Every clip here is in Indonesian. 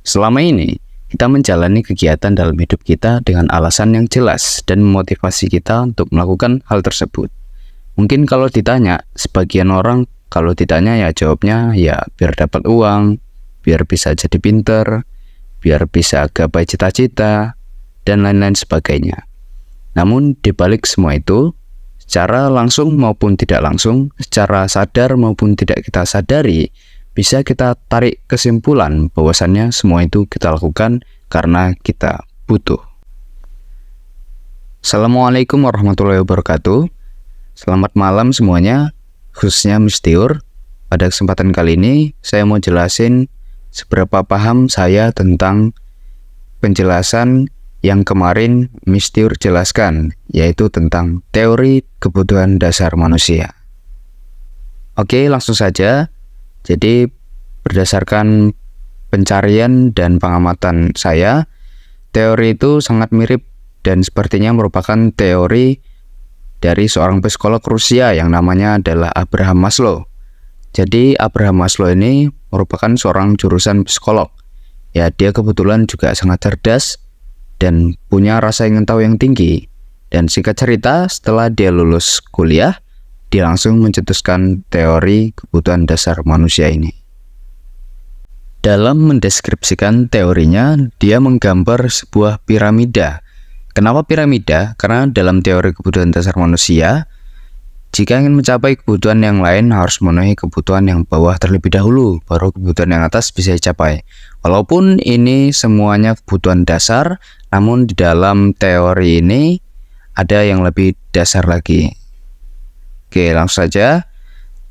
Selama ini, kita menjalani kegiatan dalam hidup kita dengan alasan yang jelas dan memotivasi kita untuk melakukan hal tersebut. Mungkin kalau ditanya, sebagian orang kalau ditanya ya jawabnya ya biar dapat uang, biar bisa jadi pinter, biar bisa gapai cita-cita, dan lain-lain sebagainya. Namun dibalik semua itu, secara langsung maupun tidak langsung, secara sadar maupun tidak kita sadari, bisa kita tarik kesimpulan bahwasannya semua itu kita lakukan karena kita butuh. Assalamualaikum warahmatullahi wabarakatuh. Selamat malam semuanya, khususnya Mistiur. Pada kesempatan kali ini, saya mau jelasin seberapa paham saya tentang penjelasan yang kemarin Mistiur jelaskan, yaitu tentang teori kebutuhan dasar manusia. Oke, langsung saja. Jadi, berdasarkan pencarian dan pengamatan saya, teori itu sangat mirip dan sepertinya merupakan teori dari seorang psikolog Rusia yang namanya adalah Abraham Maslow. Jadi, Abraham Maslow ini merupakan seorang jurusan psikolog. Ya, dia kebetulan juga sangat cerdas dan punya rasa ingin tahu yang tinggi. Dan singkat cerita, setelah dia lulus kuliah, dia langsung mencetuskan teori kebutuhan dasar manusia ini. Dalam mendeskripsikan teorinya, dia menggambar sebuah piramida. Kenapa piramida? Karena dalam teori kebutuhan dasar manusia, jika ingin mencapai kebutuhan yang lain harus memenuhi kebutuhan yang bawah terlebih dahulu, baru kebutuhan yang atas bisa dicapai. Walaupun ini semuanya kebutuhan dasar, namun di dalam teori ini ada yang lebih dasar lagi. Oke, langsung saja.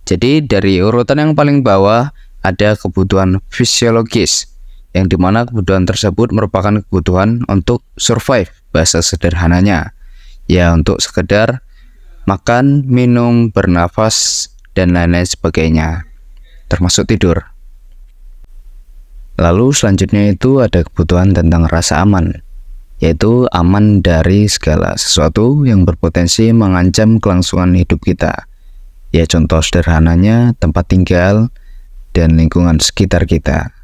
Jadi dari urutan yang paling bawah ada kebutuhan fisiologis, yang dimana kebutuhan tersebut merupakan kebutuhan untuk survive, bahasa sederhananya. Ya, untuk sekedar makan, minum, bernafas, dan lain-lain sebagainya, termasuk tidur. Lalu selanjutnya itu ada kebutuhan tentang rasa aman, yaitu aman dari segala sesuatu yang berpotensi mengancam kelangsungan hidup kita. Ya, contoh sederhananya tempat tinggal dan lingkungan sekitar kita.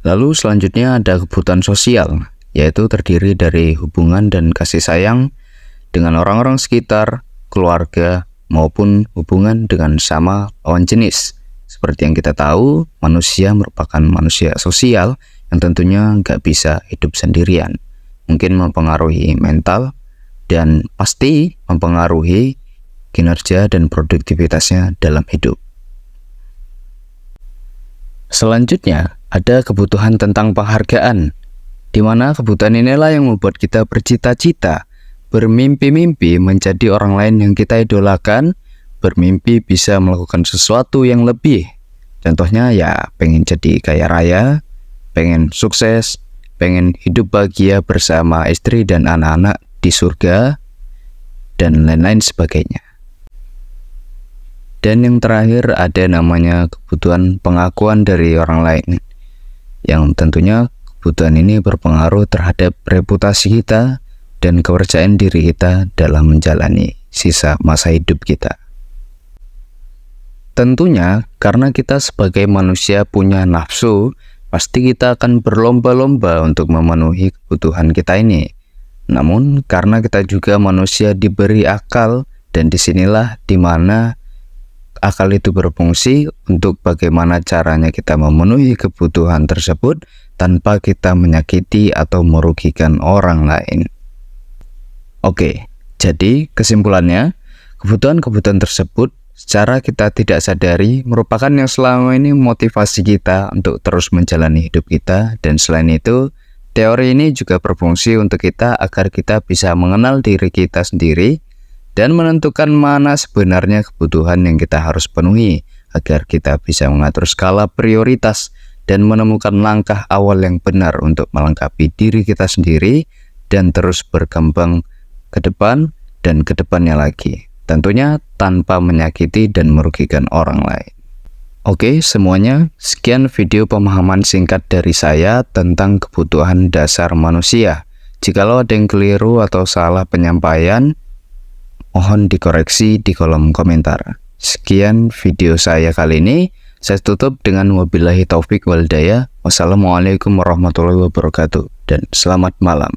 Lalu selanjutnya ada kebutuhan sosial, yaitu terdiri dari hubungan dan kasih sayang dengan orang-orang sekitar, keluarga, maupun hubungan dengan sama lawan jenis. Seperti yang kita tahu, manusia merupakan manusia sosial yang tentunya nggak bisa hidup sendirian. Mungkin mempengaruhi mental dan pasti mempengaruhi kinerja dan produktivitasnya dalam hidup. Selanjutnya, ada kebutuhan tentang penghargaan, di mana kebutuhan inilah yang membuat kita bercita-cita, bermimpi-mimpi menjadi orang lain yang kita idolakan, bermimpi bisa melakukan sesuatu yang lebih. Contohnya ya pengen jadi kaya raya, pengen sukses, pengen hidup bahagia bersama istri dan anak-anak di surga, dan lain-lain sebagainya. Dan yang terakhir ada namanya kebutuhan pengakuan dari orang lain, yang tentunya kebutuhan ini berpengaruh terhadap reputasi kita dan kepercayaan diri kita dalam menjalani sisa masa hidup kita. Tentunya karena kita sebagai manusia punya nafsu, pasti kita akan berlomba-lomba untuk memenuhi kebutuhan kita ini. Namun karena kita juga manusia diberi akal, dan disinilah dimana akal itu berfungsi untuk bagaimana caranya kita memenuhi kebutuhan tersebut tanpa kita menyakiti atau merugikan orang lain. Oke, jadi kesimpulannya, kebutuhan-kebutuhan tersebut secara kita tidak sadari merupakan yang selama ini motivasi kita untuk terus menjalani hidup kita, dan selain itu, teori ini juga berfungsi untuk kita agar kita bisa mengenal diri kita sendiri dan menentukan mana sebenarnya kebutuhan yang kita harus penuhi agar kita bisa mengatur skala prioritas dan menemukan langkah awal yang benar untuk melengkapi diri kita sendiri dan terus berkembang ke depan dan ke depannya lagi. Tentunya tanpa menyakiti dan merugikan orang lain. Oke, semuanya, sekian video pemahaman singkat dari saya tentang kebutuhan dasar manusia. Jikalau ada yang keliru atau salah penyampaian, mohon dikoreksi di kolom komentar. Sekian video saya kali ini. Saya tutup dengan wabillahi taufik wal hidayah. Wassalamualaikum warahmatullahi wabarakatuh dan selamat malam.